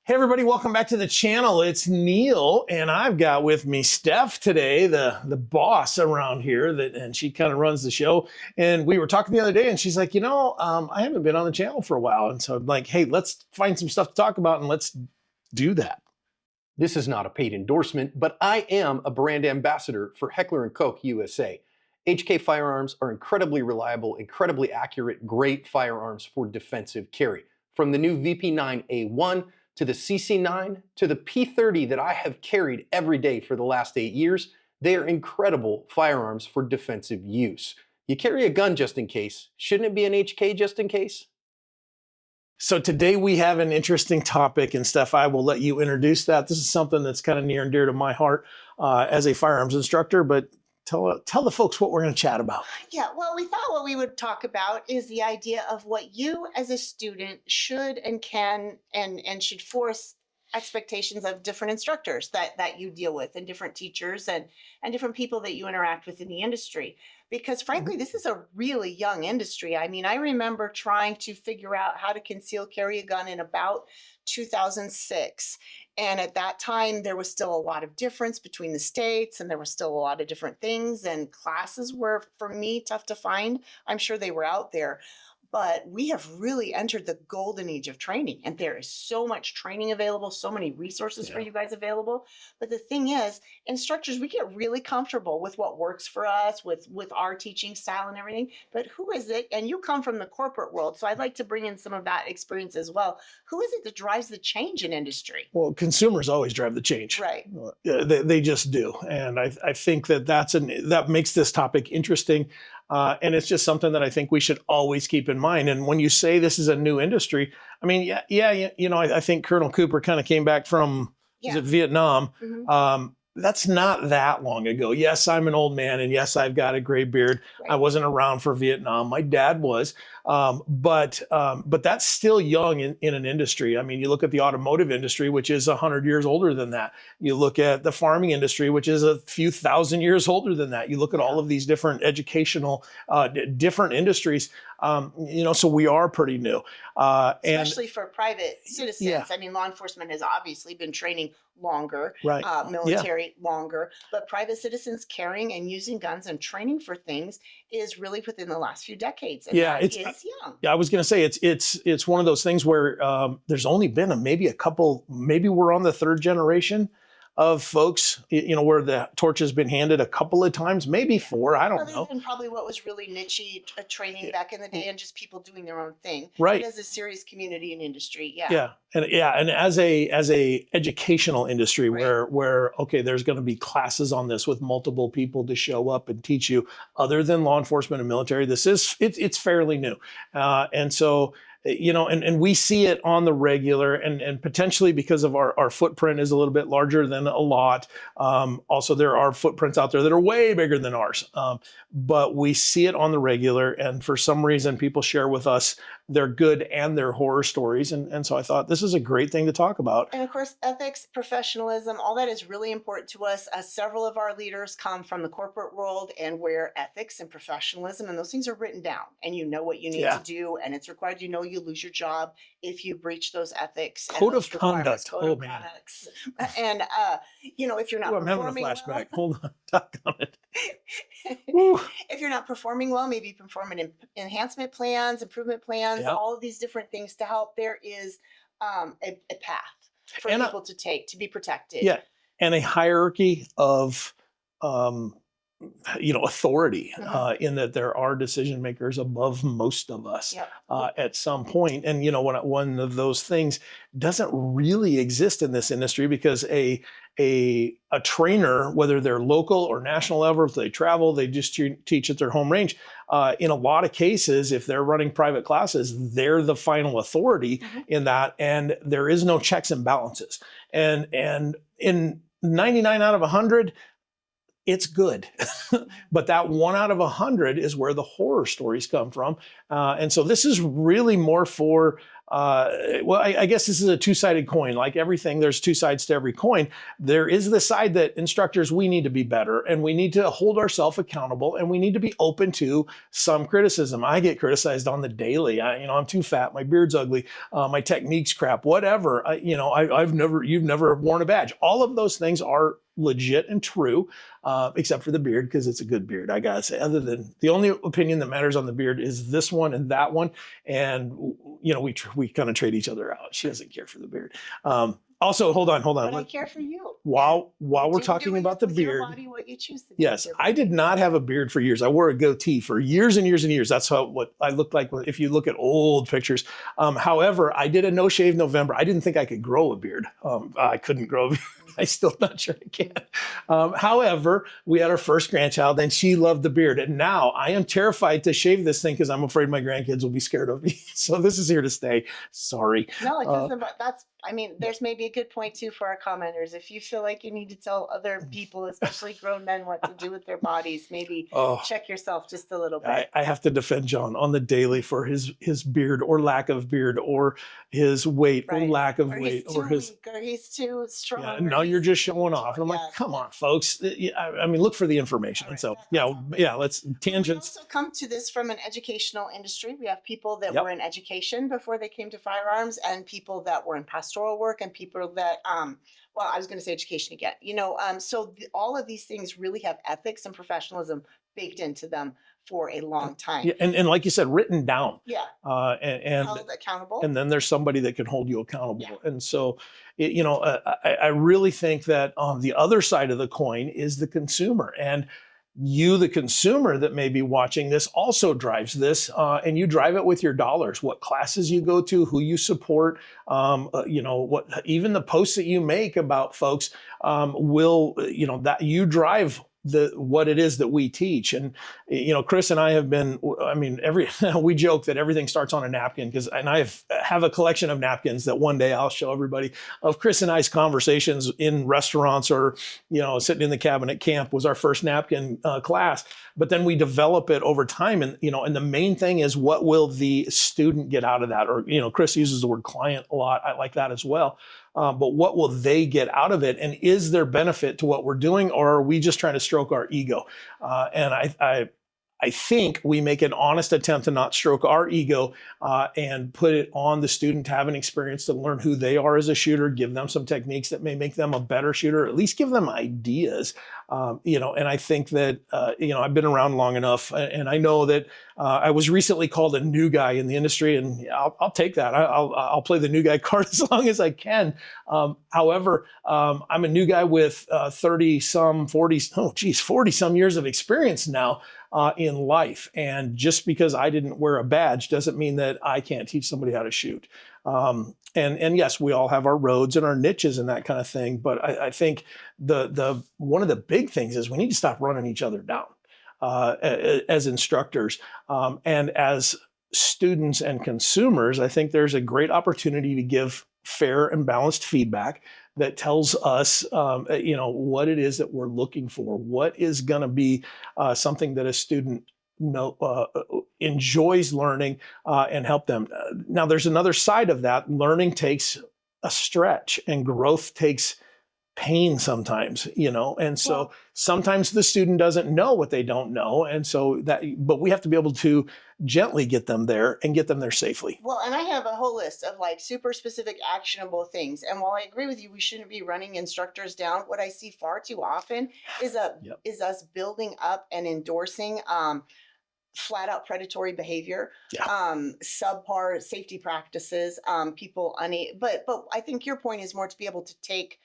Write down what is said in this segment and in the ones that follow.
Hey everybody, welcome back to the channel. It's Neil, and I've got with me Steph today, the boss around here, and she kind of runs the show. And we were talking the other day, and she's like, I haven't been on the channel for a while. And so I'm like, hey, let's find some stuff to talk about, and let's do that. This is not a paid endorsement, but I am a brand ambassador for Heckler and Koch USA. HK firearms are incredibly reliable, incredibly accurate, great firearms for defensive carry. From the new VP9A1 to the CC9 to the P30 that I have carried every day for the last 8 years, they are incredible firearms for defensive use. You carry a gun just in case. Shouldn't it be an HK just in case? So today we have an interesting topic, and Steph, I will let you introduce that. This is something that's kind of near and dear to my heart as a firearms instructor, but tell the folks what we're going to chat about. Yeah, well, we thought what we would talk about is the idea of what you as a student should and can and should force expectations of different instructors that you deal with, and different teachers and different people that you interact with in the industry. Because frankly, this is a really young industry. I mean, I remember trying to figure out how to conceal carry a gun in about 2006. And at that time, there was still a lot of difference between the states, and there were still a lot of different things, and classes were, for me, tough to find. I'm sure they were out there. But we have really entered the golden age of training, and there is so much training available, so many resources for you guys available. But the thing is, instructors, we get really comfortable with what works for us, with our teaching style and everything. But who is it? And you come from the corporate world, so I'd like to bring in some of that experience as well. Who is it that drives the change in industry? Well, consumers always drive the change. Right. They just do. And I think that makes this topic interesting. And it's just something that I think we should always keep in mind. And when you say this is a new industry, I mean, I think Colonel Cooper kind of came back from is it Vietnam. Mm-hmm. That's not that long ago. Yes, I'm an old man, and yes, I've got a gray beard. Right. I wasn't around for Vietnam. My dad was, but that's still young in an industry. I mean, you look at the automotive industry, which is 100 years older than that. You look at the farming industry, which is a few thousand years older than that. You look at all of these different educational, different industries. So we are pretty new. Especially for private citizens. Yeah. I mean, law enforcement has obviously been training longer, Right. Military longer, but private citizens carrying and using guns and training for things is really within the last few decades. And that is young. Yeah, I was going to say it's one of those things where there's only been maybe a couple, maybe we're on the third generation of folks, where the torch has been handed a couple of times, maybe four, I don't know. And probably what was really niche training back in the day, and just people doing their own thing. Right. But as a serious community and industry, and as a educational industry, where okay, there's going to be classes on this with multiple people to show up and teach you. Other than law enforcement and military, it's fairly new, and so. And we see it on the regular, and potentially because of our footprint is a little bit larger than a lot. Also, there are footprints out there that are way bigger than ours, but we see it on the regular. And for some reason, people share with us their good and their horror stories. And so I thought this is a great thing to talk about. And of course, ethics, professionalism, all that is really important to us. Several of our leaders come from the corporate world, and where ethics and professionalism and those things are written down, and you know what you need to do, and it's required. You lose your job if you breach those ethics. Code of conduct. Oh man. And if you're not I'm having a flashback. Hold on. Talk on it. If you're not performing well, maybe performing enhancement plans, improvement plans, all of these different things to help. There is a path for people to take to be protected. Yeah, and a hierarchy of authority, in that there are decision makers above most of us at some point. And one of those things doesn't really exist in this industry, because a trainer, whether they're local or national level, if they travel, they just teach at their home range. In a lot of cases, if they're running private classes, they're the final authority in that, and there is no checks and balances. And in 99 out of 100, it's good. But that 1 out of 100 is where the horror stories come from. And so this is really more for well, I guess this is a two-sided coin. Like everything, there's two sides to every coin. There is the side that instructors, we need to be better, and we need to hold ourselves accountable, and we need to be open to some criticism. I get criticized on the daily. I'm too fat, my beard's ugly, my technique's crap, whatever. You've never worn a badge. All of those things are legit and true, except for the beard, because it's a good beard, I gotta say. Other than the only opinion that matters on the beard is this one and that one, and we kind of trade each other out. She doesn't care for the beard. Also, hold on. But I care for you. While we're Do talking about the with your beard, body what you choose to do yes, with your I did not have a beard for years. I wore a goatee for years and years and years. That's what I looked like if you look at old pictures. However, I did a no shave November. I didn't think I could grow a beard. I couldn't grow a beard. I'm still not sure I can. However, we had our first grandchild and she loved the beard. And now I am terrified to shave this thing because I'm afraid my grandkids will be scared of me. So this is here to stay. Sorry. No, it doesn't. But there's maybe a good point too for our commenters. If you feel like you need to tell other people, especially grown men, what to do with their bodies, maybe check yourself just a little bit. I have to defend John on the daily for his beard or lack of beard, or his weight or lack of weight, or he's too strong. Yeah, no, you're just showing off. And I'm like, come on, folks. Look for the information. And so, let's tangents. We also come to this from an educational industry. We have people that were in education before they came to firearms, and people that were in pastoral work, and people that, I was going to say education again. All of these things really have ethics and professionalism baked into them for a long time. Yeah, and like you said, written down. Yeah. And held accountable. And then there's somebody that can hold you accountable. Yeah. And so, I really think that on the other side of the coin is the consumer. And you, the consumer that may be watching this, also drives this, and you drive it with your dollars. What classes you go to, who you support, what even the posts that you make about folks will, that you drive what it is that we teach. And Chris and I have been, we joke that everything starts on a napkin, and I have a collection of napkins that one day I'll show everybody of Chris and I's conversations in restaurants, or sitting in the cabin at camp was our first napkin class. But then we develop it over time, and the main thing is, what will the student get out of that? Or Chris uses the word client a lot. I like that as well. But what will they get out of it? And is there benefit to what we're doing, or are we just trying to stroke our ego? And I think we make an honest attempt to not stroke our ego and put it on the student to have an experience, to learn who they are as a shooter, give them some techniques that may make them a better shooter, at least give them ideas. And I think that, I've been around long enough, and I know that I was recently called a new guy in the industry, and I'll take that. I'll play the new guy card as long as I can. However, I'm a new guy with 40 some years of experience now in life. And just because I didn't wear a badge doesn't mean that I can't teach somebody how to shoot. And yes, we all have our roads and our niches and that kind of thing. But I think the one of the big things is we need to stop running each other down as instructors, and as students and consumers. I think there's a great opportunity to give fair and balanced feedback that tells us, what it is that we're looking for, what is going to be something that a student enjoys learning, and help them. Now, there's another side of that. Learning takes a stretch, and growth takes pain sometimes, and so sometimes the student doesn't know what they don't know. And so but we have to be able to gently get them there and get them there safely. Well, and I have a whole list of super specific actionable things. And while I agree with you, we shouldn't be running instructors down. What I see far too often is us building up and endorsing flat out predatory behavior, subpar safety practices, but I think your point is more to be able to take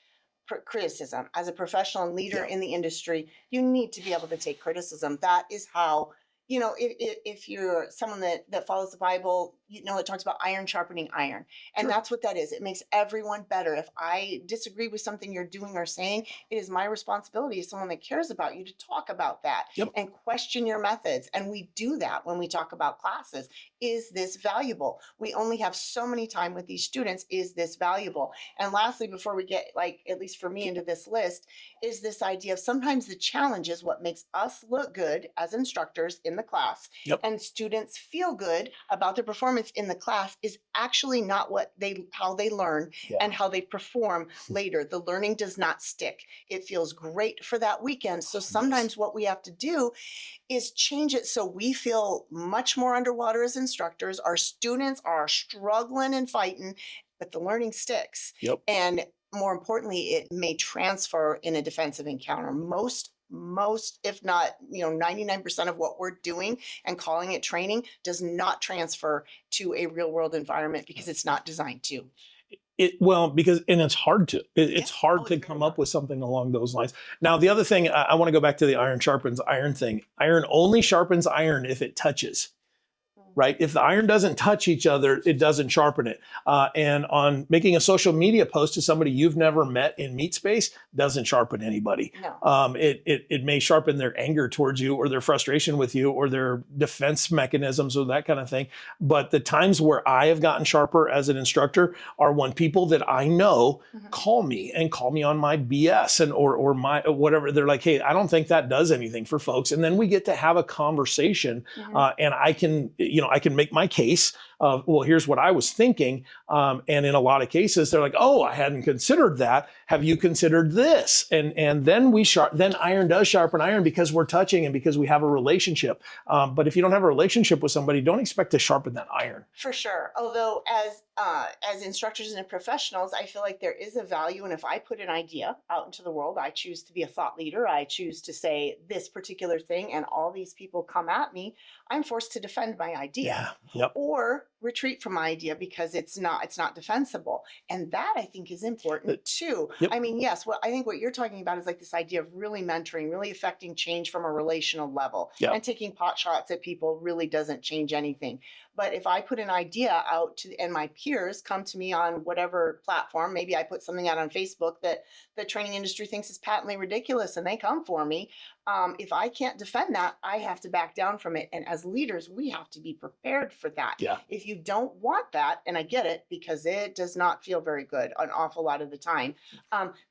criticism. As a professional and leader in the industry, you need to be able to take criticism. That is how, if you're someone that follows the Bible, it talks about iron sharpening iron. And that's what that is. It makes everyone better. If I disagree with something you're doing or saying, it is my responsibility as someone that cares about you to talk about that and question your methods. And we do that when we talk about classes. Is this valuable? We only have so many time with these students. Is this valuable? And lastly, before we get, at least for me, into this list, is this idea of sometimes the challenge is what makes us look good as instructors in the class, and students feel good about their performance with in the class is actually not how they learn Yeah. and how they perform later. The learning does not stick. It feels great for that weekend. So Yes. sometimes what we have to do is change it so we feel much more underwater as instructors. Our students are struggling and fighting, but the learning sticks. Yep. And more importantly, it may transfer in a defensive encounter. Most, if not, 99% of what we're doing and calling it training does not transfer to a real world environment because it's not designed to. Because it's hard to. It's Yeah. hard Oh, to it's very come hard. up with something along those lines. Now, the other thing, I want to go back to the iron sharpens iron thing. Iron only sharpens iron if it touches. Right? If the iron doesn't touch each other, it doesn't sharpen it. And on making a social media post to somebody you've never met in meet space doesn't sharpen anybody. No. It may sharpen their anger towards you or their frustration with you or their defense mechanisms or that kind of thing. But the times where I have gotten sharper as an instructor are when people that I know call me on my BS or my whatever. They're like, hey, I don't think that does anything for folks. And then we get to have a conversation and I can, I can make my case of, well, here's what I was thinking. And in a lot of cases, they're like, oh, I hadn't considered that. Have you considered this? And then then iron does sharpen iron because we're touching and because we have a relationship. But if you don't have a relationship with somebody, don't expect to sharpen that iron. For sure. Although as instructors and professionals, I feel like there is a value. And if I put an idea out into the world, I choose to be a thought leader. I choose to say this particular thing, and all these people come at me. I'm forced to defend my idea. Yep. Or retreat from my idea because it's not defensible. And that I think is important too. Yep. I mean, yes, I think what you're talking about is like this idea of really mentoring, really affecting change from a relational level. Yep. And taking pot shots at people really doesn't change anything. But if I put an idea out and my peers come to me on whatever platform, maybe I put something out on Facebook that the training industry thinks is patently ridiculous and they come for me. If I can't defend that, I have to back down from it. And as leaders, we have to be prepared for that. Yeah. If you don't want that, and I get it because it does not feel very good an awful lot of the time,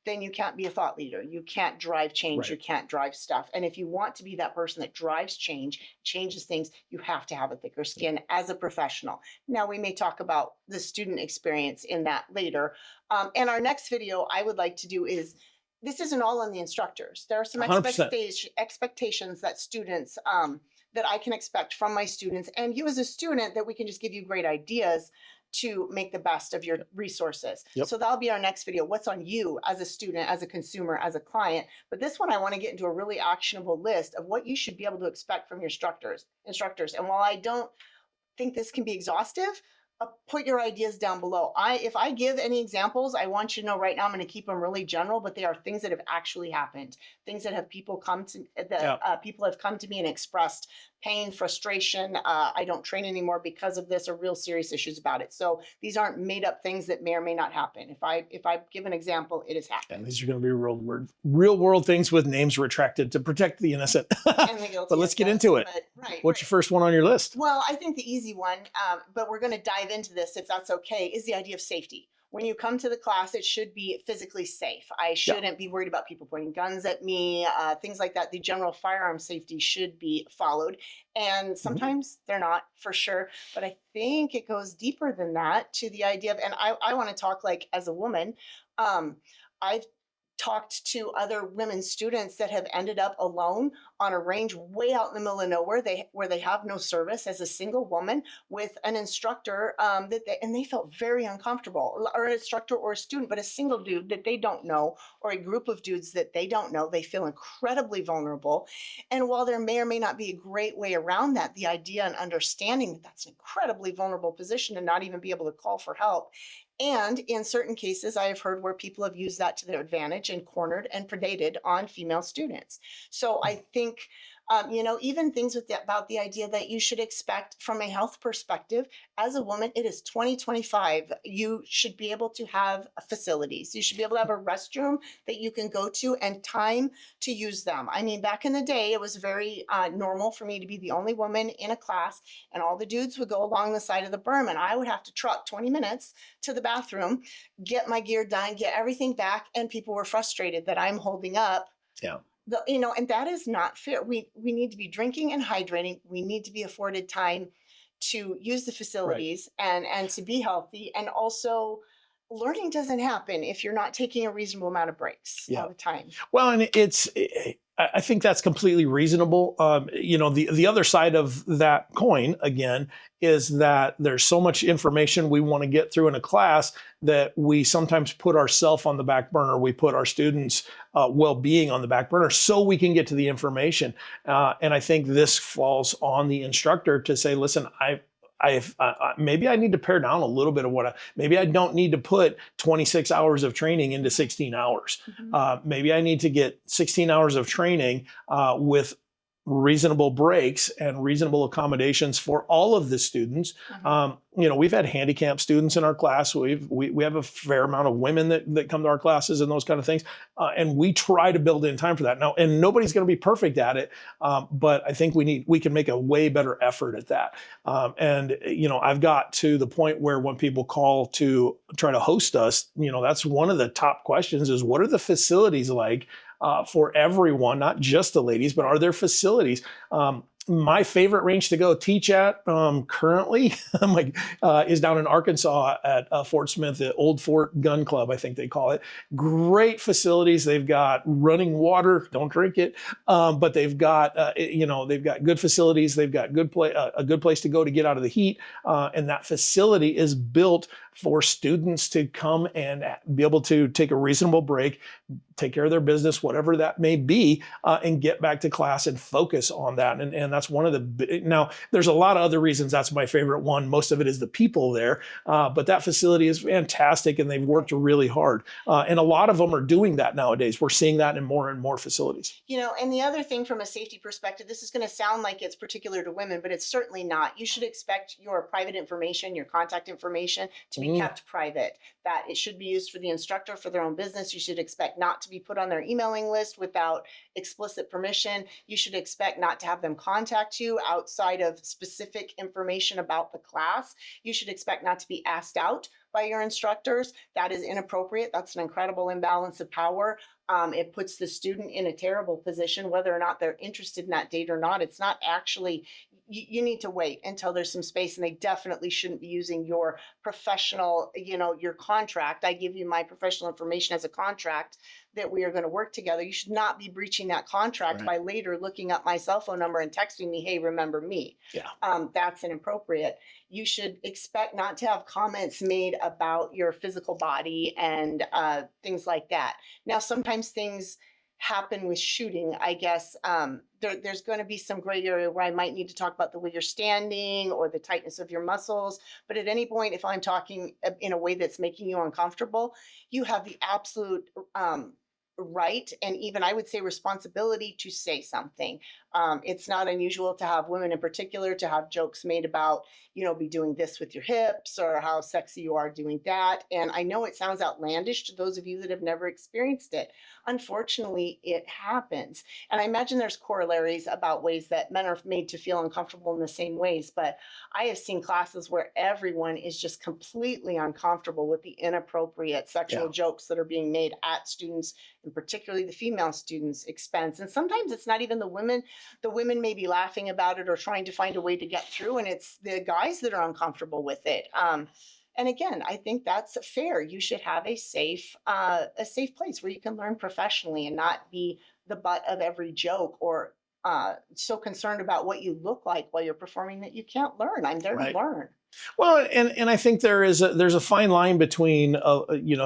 then you can't be a thought leader. You can't drive change. Right. You can't drive stuff. And if you want to be that person that drives change, changes things, you have to have a thicker skin as a professional. Now, we may talk about the student experience in that later. And our next video I would like to do is, this isn't all on the instructors. There are some 100%. expectations that students, that I can expect from my students and you as a student, that we can just give you great ideas to make the best of your resources. Yep. So that'll be our next video. What's on you as a student, as a consumer, as a client. But this one, I want to get into a really actionable list of what you should be able to expect from your instructors. And while I don't think this can be exhaustive, put your ideas down below. If I give any examples, I want you to know right now I'm going to keep them really general, but they are things that have actually happened, things that have people come to me and expressed pain, frustration. I don't train anymore because of this, or real serious issues about it. So these aren't made up things that may or may not happen. If I give an example, it has happened. And these are going to be real world things with names retracted to protect the innocent. And the guilty, But let's get yes, into it. What's your first one on your list? Well, I think the easy one, but we're going to dive into this if that's okay, is the idea of safety. When you come to the class, it should be physically safe. I shouldn't be worried about people pointing guns at me, things like that. The general firearm safety should be followed. And sometimes they're not, for sure. But I think it goes deeper than that to the idea of, and I want to talk like as a woman, I've talked to other women students that have ended up alone on a range way out in the middle of nowhere, where they have no service, as a single woman with an instructor and they felt very uncomfortable, or an instructor or a student, but a single dude that they don't know, or a group of dudes that they don't know. They feel incredibly vulnerable. And while there may or may not be a great way around that, the idea and understanding that that's an incredibly vulnerable position to not even be able to call for help. And in certain cases, I have heard where people have used that to their advantage and cornered and predated on female students. So I think, even things about the idea that you should expect from a health perspective, as a woman, it is 2025. You should be able to have facilities. You should be able to have a restroom that you can go to and time to use them. I mean, back in the day, it was very normal for me to be the only woman in a class, and all the dudes would go along the side of the berm, and I would have to truck 20 minutes to the bathroom, get my gear done, get everything back, and people were frustrated that I'm holding up. Yeah. And that is not fair. We need to be drinking and hydrating. We need to be afforded time to use the facilities and to be healthy. And also, learning doesn't happen if you're not taking a reasonable amount of breaks all the time. Well, and I think that's completely reasonable. The other side of that coin, again, is that there's so much information we want to get through in a class that we sometimes put ourselves on the back burner. We put our students' well-being on the back burner so we can get to the information. And I think this falls on the instructor to say, listen, maybe I need to pare down a little bit of maybe I don't need to put 26 hours of training into 16 hours. Maybe I need to get 16 hours of training with reasonable breaks and reasonable accommodations for all of the students. We've had handicapped students in our class. We have a fair amount of women that come to our classes and those kind of things. And we try to build in time for that. Now, and nobody's going to be perfect at it, but I think we can make a way better effort at that. I've got to the point where when people call to try to host us, that's one of the top questions is, what are the facilities like for everyone, not just the ladies, but are there facilities? My favorite range to go teach at currently is down in Arkansas at Fort Smith, the Old Fort Gun Club, I think they call it. Great facilities. They've got running water. Don't drink it, but they've got they've got good facilities. They've got a good place to go to get out of the heat, and that facility is built for students to come and be able to take a reasonable break, take care of their business, whatever that may be, and get back to class and focus on that. And that's one of now there's a lot of other reasons that's my favorite one. Most of it is the people there, but that facility is fantastic and they've worked really hard. And a lot of them are doing that nowadays. We're seeing that in more and more facilities. And the other thing from a safety perspective, this is going to sound like it's particular to women, but it's certainly not. You should expect your private information, your contact information to be kept private, that it should be used for the instructor for their own business. You should expect not to be put on their emailing list without explicit permission. You should expect not to have them contact you outside of specific information about the class. You should expect not to be asked out by your instructors. That is inappropriate. That's an incredible imbalance of power. It puts the student in a terrible position, whether or not they're interested in that date or not. It's not actually, you need to wait until there's some space, and they definitely shouldn't be using your professional, your contract. I give you my professional information as a contract that we are going to work together. You should not be breaching that contract by later looking up my cell phone number and texting me, hey, remember me. That's inappropriate. You should expect not to have comments made about your physical body and things like that. Now, sometimes things happen with shooting, I guess. There's going to be some gray area where I might need to talk about the way you're standing or the tightness of your muscles. But at any point, if I'm talking in a way that's making you uncomfortable, you have the absolute right, and even I would say responsibility, to say something. It's not unusual to have women in particular to have jokes made about, be doing this with your hips or how sexy you are doing that. And I know it sounds outlandish to those of you that have never experienced it. Unfortunately, it happens. And I imagine there's corollaries about ways that men are made to feel uncomfortable in the same ways. But I have seen classes where everyone is just completely uncomfortable with the inappropriate sexual jokes that are being made at students, and particularly the female students' expense. And sometimes it's not even the women. The women may be laughing about it or trying to find a way to get through, and it's the guys that are uncomfortable with it. And again, I think that's fair. You should have a safe place where you can learn professionally and not be the butt of every joke or so concerned about what you look like while you're performing that you can't learn. I'm there to learn. Well, and I think there's a fine line between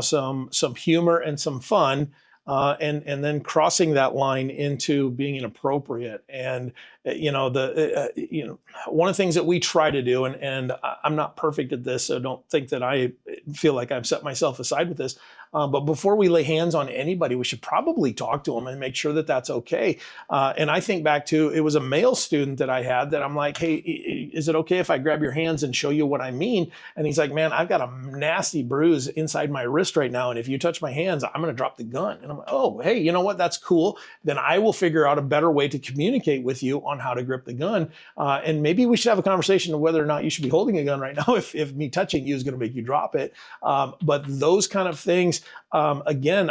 some humor and some fun. And then crossing that line into being inappropriate. And one of the things that we try to do, and I'm not perfect at this, so don't think that I feel like I've set myself aside with this. But before we lay hands on anybody, we should probably talk to them and make sure that that's okay. And I think back to, it was a male student that I had that I'm like, hey, is it okay if I grab your hands and show you what I mean? And he's like, man, I've got a nasty bruise inside my wrist right now. And if you touch my hands, I'm going to drop the gun. And I'm like, oh, hey, you know what? That's cool. Then I will figure out a better way to communicate with you on how to grip the gun. And maybe we should have a conversation of whether or not you should be holding a gun right now if me touching you is going to make you drop it. But those kind of things things, again,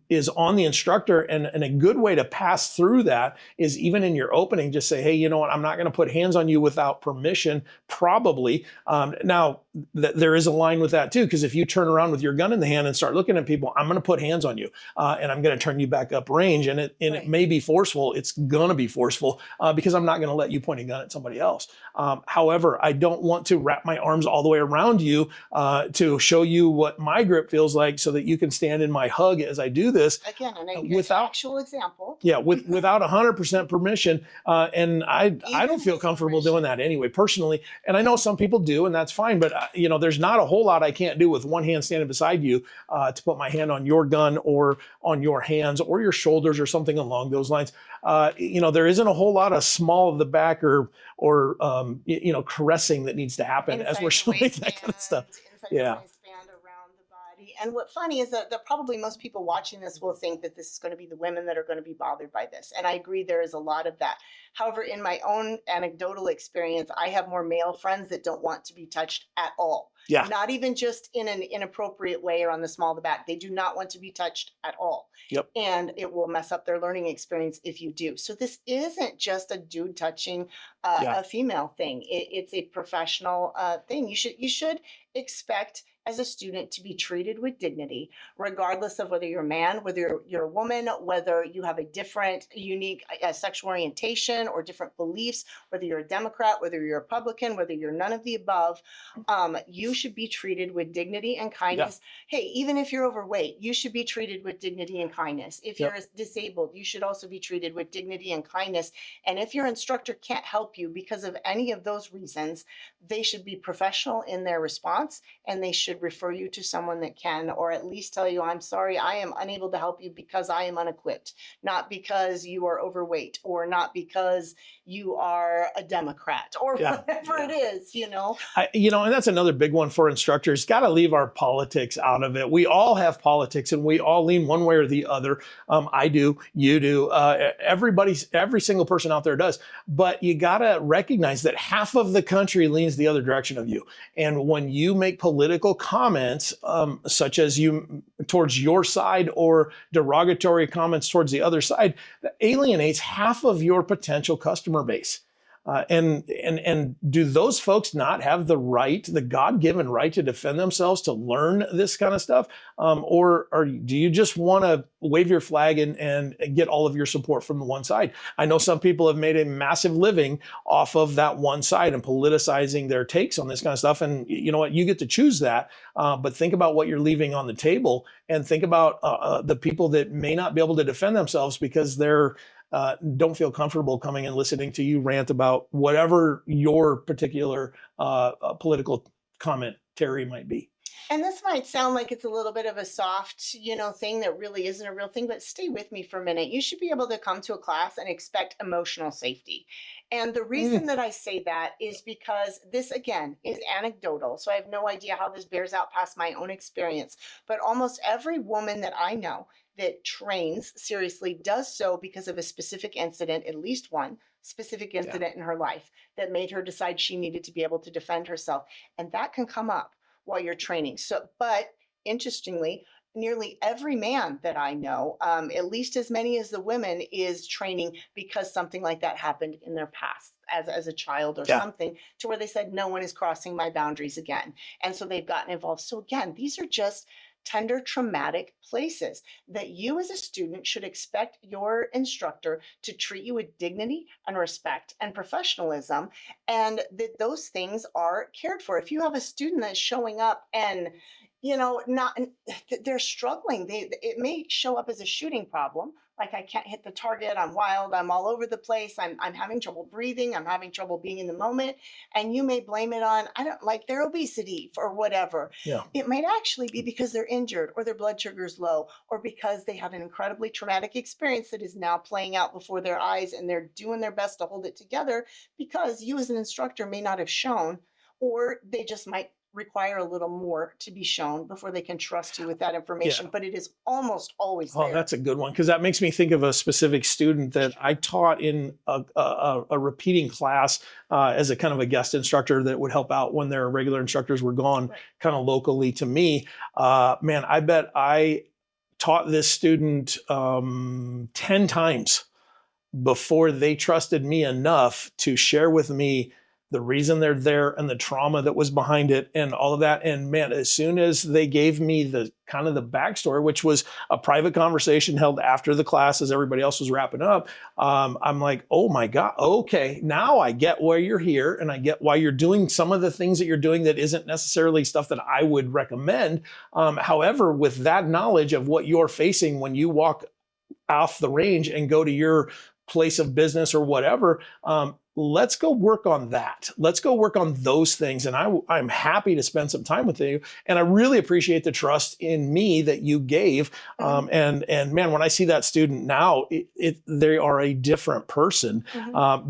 is on the instructor. And a good way to pass through that is even in your opening, just say, hey, you know what, I'm not going to put hands on you without permission, probably. Now, there is a line with that too, because if you turn around with your gun in the hand and start looking at people, I'm going to put hands on you and I'm going to turn you back up range. And it may be forceful. It's going to be forceful because I'm not going to let you point a gun at somebody else. However, I don't want to wrap my arms all the way around you to show you what my grip feels like so that you can stand in my hug as I do this. Again, an without actual example. Yeah, without 100% permission. And I don't feel comfortable doing that anyway, personally. And I know some people do, and that's fine. But, there's not a whole lot I can't do with one hand standing beside you to put my hand on your gun or on your hands or your shoulders or something along those lines. There isn't a whole lot of small of the back or caressing that needs to happen as we're showing that kind of stuff. Yeah. And what's funny is that probably most people watching this will think that this is going to be the women that are going to be bothered by this. And I agree, there is a lot of that. However, in my own anecdotal experience, I have more male friends that don't want to be touched at all. Yeah. Not even just in an inappropriate way or on the small of the back. They do not want to be touched at all. Yep. And it will mess up their learning experience if you do. So this isn't just a dude touching a female thing. It's a professional thing. You should expect as a student to be treated with dignity, regardless of whether you're a man, whether you're a woman, whether you have a different, unique sexual orientation or different beliefs, whether you're a Democrat, whether you're a Republican, whether you're none of the above. You should be treated with dignity and kindness. Yeah. Hey, even if you're overweight, you should be treated with dignity and kindness. If you're disabled, you should also be treated with dignity and kindness. And if your instructor can't help you because of any of those reasons, they should be professional in their response, and they should refer you to someone that can, or at least tell you, I'm sorry, I am unable to help you because I am unequipped, not because you are overweight or not because you are a Democrat or whatever it is, and that's another big one for instructors. Got to leave our politics out of it. We all have politics and we all lean one way or the other. I do, you do, every single person out there does. But you got to recognize that half of the country leans the other direction of you. And when you make political comments, such as you towards your side or derogatory comments towards the other side, that alienates half of your potential customer base. And do those folks not have the right, the God-given right to defend themselves, to learn this kind of stuff? Or do you just want to wave your flag and get all of your support from the one side? I know some people have made a massive living off of that one side and politicizing their takes on this kind of stuff. And you know what? You get to choose that. But think about what you're leaving on the table, and think about the people that may not be able to defend themselves because they're don't feel comfortable coming and listening to you rant about whatever your particular political commentary might be. And this might sound like it's a little bit of a soft, thing that really isn't a real thing, but stay with me for a minute. You should be able to come to a class and expect emotional safety. And the reason that I say that is because this, again, is anecdotal. So I have no idea how this bears out past my own experience. But almost every woman that I know that trains seriously does so because of a specific incident, at least one specific incident in her life that made her decide she needed to be able to defend herself. And that can come up while you're training. But interestingly, nearly every man that I know, at least as many as the women, is training because something like that happened in their past as a child or something, to where they said, no one is crossing my boundaries again. And so they've gotten involved. So again, these are just tender, traumatic places that you as a student should expect your instructor to treat you with dignity and respect and professionalism, and that those things are cared for. If you have a student that's showing up and they're struggling, it may show up as a shooting problem, like I can't hit the target, I'm wild, I'm all over the place, I'm having trouble breathing, I'm having trouble being in the moment, and you may blame it on, I don't like their obesity or whatever. It might actually be because they're injured or their blood sugar is low, or because they had an incredibly traumatic experience that is now playing out before their eyes, and they're doing their best to hold it together because you as an instructor may not have shown, or they just might require a little more to be shown before they can trust you with that information, but it is almost always Oh, there. that's a good one, because that makes me think of a specific student that I taught in a repeating class as a kind of a guest instructor that would help out when their regular instructors were gone, kind of locally to me. Man, I bet I taught this student 10 times before they trusted me enough to share with me the reason they're there and the trauma that was behind it and all of that. And man, as soon as they gave me the kind of the backstory, which was a private conversation held after the class as everybody else was wrapping up, I'm like, oh my God, okay, now I get why you're here, and I get why you're doing some of the things that you're doing that isn't necessarily stuff that I would recommend. However, with that knowledge of what you're facing when you walk off the range and go to your place of business or whatever, let's go work on that. Let's go work on those things. And I'm happy to spend some time with you. And I really appreciate the trust in me that you gave. And man, when I see that student now, they are a different person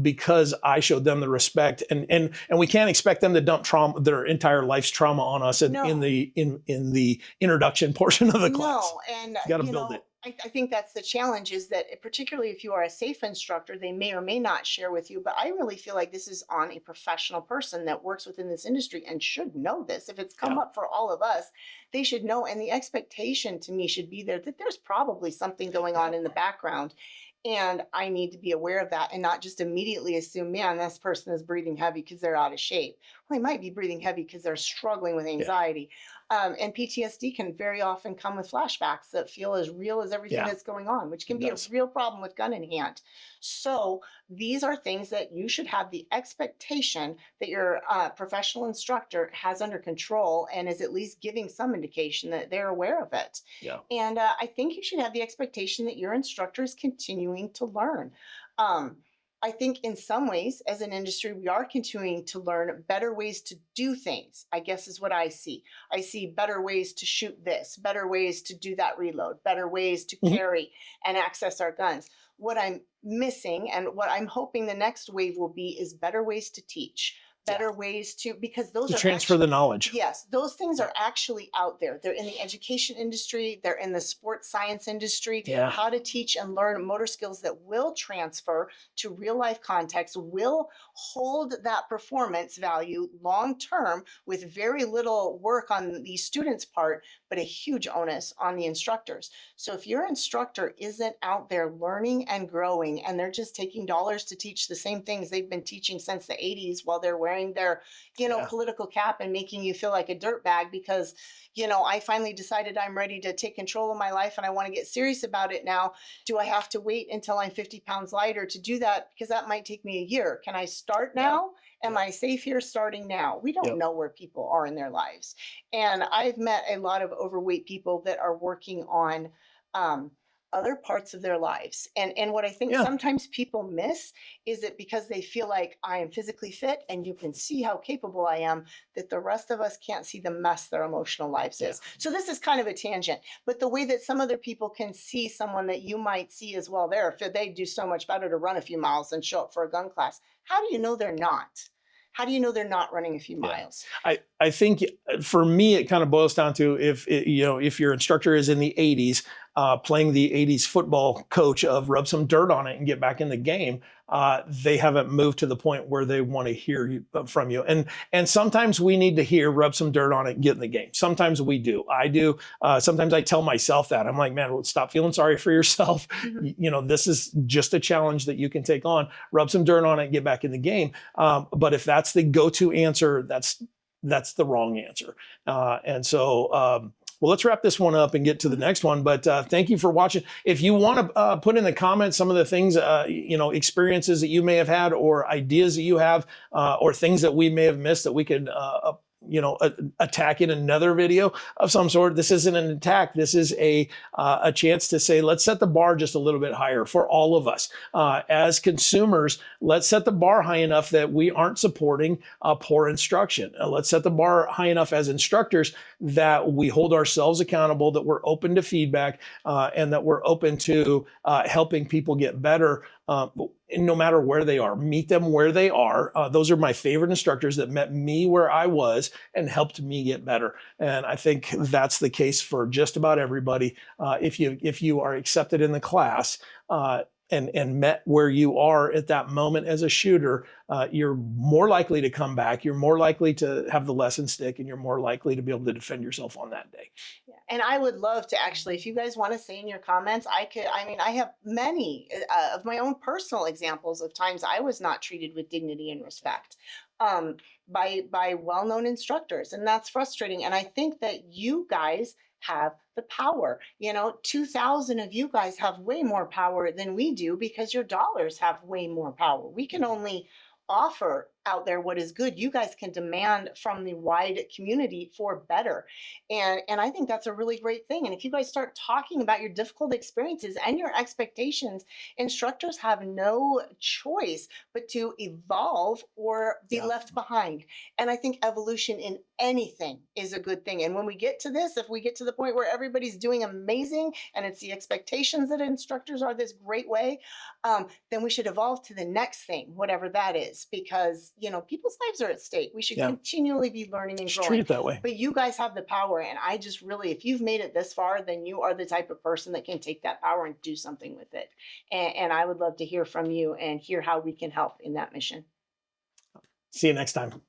because I showed them the respect. And we can't expect them to dump trauma, their entire life's trauma on us in the introduction portion of the class. No, and You got to build it. I think that's the challenge, is that particularly if you are a safe instructor, they may or may not share with you. But I really feel like this is on a professional person that works within this industry and should know this. If it's come up for all of us, they should know. And the expectation to me should be there that there's probably something going on in the background. And I need to be aware of that and not just immediately assume, man, this person is breathing heavy because they're out of shape. Well, they might be breathing heavy because they're struggling with anxiety. And PTSD can very often come with flashbacks that feel as real as everything that's going on, which can be a real problem with gun in hand. So these are things that you should have the expectation that your professional instructor has under control and is at least giving some indication that they're aware of it. And I think you should have the expectation that your instructor is continuing to learn. I think in some ways, as an industry, we are continuing to learn better ways to do things, I guess is what I see. I see better ways to shoot this, better ways to do that reload, better ways to carry and access our guns. What I'm missing and what I'm hoping the next wave will be is better ways to teach. Better ways to, because those To are transfer actually, the knowledge. yes, those things are actually out there. They're in the education industry. They're in the sports science industry. How to teach and learn motor skills that will transfer to real life context, will hold that performance value long term with very little work on the students' part, but a huge onus on the instructors. So if your instructor isn't out there learning and growing, and they're just taking dollars to teach the same things they've been teaching since the 80s while they're wearing their, political cap and making you feel like a dirtbag because, I finally decided I'm ready to take control of my life and I want to get serious about it now. Do I have to wait until I'm 50 pounds lighter to do that? Because that might take me a year. Can I start now? Am I safe here starting now? We don't know where people are in their lives. And I've met a lot of overweight people that are working on other parts of their lives. And what I think sometimes people miss is that because they feel like I am physically fit and you can see how capable I am, that the rest of us can't see the mess their emotional lives is. So this is kind of a tangent, but the way that some other people can see someone that you might see as well, they do so much better to run a few miles than show up for a gun class. How do you know they're not? How do you know they're not running a few miles? I think for me, it kind of boils down to if your instructor is in the 80s, playing the 80s football coach of rub some dirt on it and get back in the game, they haven't moved to the point where they want to hear from you. And sometimes we need to hear rub some dirt on it and get in the game. Sometimes we do. I do. Sometimes I tell myself that. I'm like, man, stop feeling sorry for yourself. This is just a challenge that you can take on. Rub some dirt on it and get back in the game. But if that's the go-to answer, that's the wrong answer. Well, let's wrap this one up and get to the next one. But thank you for watching. If you want to put in the comments some of the things, experiences that you may have had or ideas that you have or things that we may have missed that we could attack in another video of some sort. This isn't an attack. This is a chance to say, let's set the bar just a little bit higher for all of us. As consumers, let's set the bar high enough that we aren't supporting poor instruction. Let's set the bar high enough as instructors that we hold ourselves accountable, that we're open to feedback, and that we're open to helping people get better. no matter where they are. Meet them where they are. Those are my favorite instructors that met me where I was and helped me get better. And I think that's the case for just about everybody. If you are accepted in the class, and met where you are at that moment as a shooter, you're more likely to come back. You're more likely to have the lesson stick, and you're more likely to be able to defend yourself on that day. Yeah. And I would love to actually, if you guys want to say in your comments, I have many of my own personal examples of times I was not treated with dignity and respect um, by well-known instructors. And that's frustrating. And I think that you guys have the power. 2,000 of you guys have way more power than we do because your dollars have way more power. We can only offer out there what is good. You guys can demand from the wide community for better. And I think that's a really great thing. And if you guys start talking about your difficult experiences and your expectations, instructors have no choice but to evolve or be left behind. And I think evolution in anything is a good thing. And when we get to this, if we get to the point where everybody's doing amazing and it's the expectations that instructors are this great way, then we should evolve to the next thing, whatever that is, because people's lives are at stake. We should continually be learning and Just growing. treat it that way. But you guys have the power, and I just really, if you've made it this far, then you are the type of person that can take that power and do something with it. And I would love to hear from you and hear how we can help in that mission. See you next time.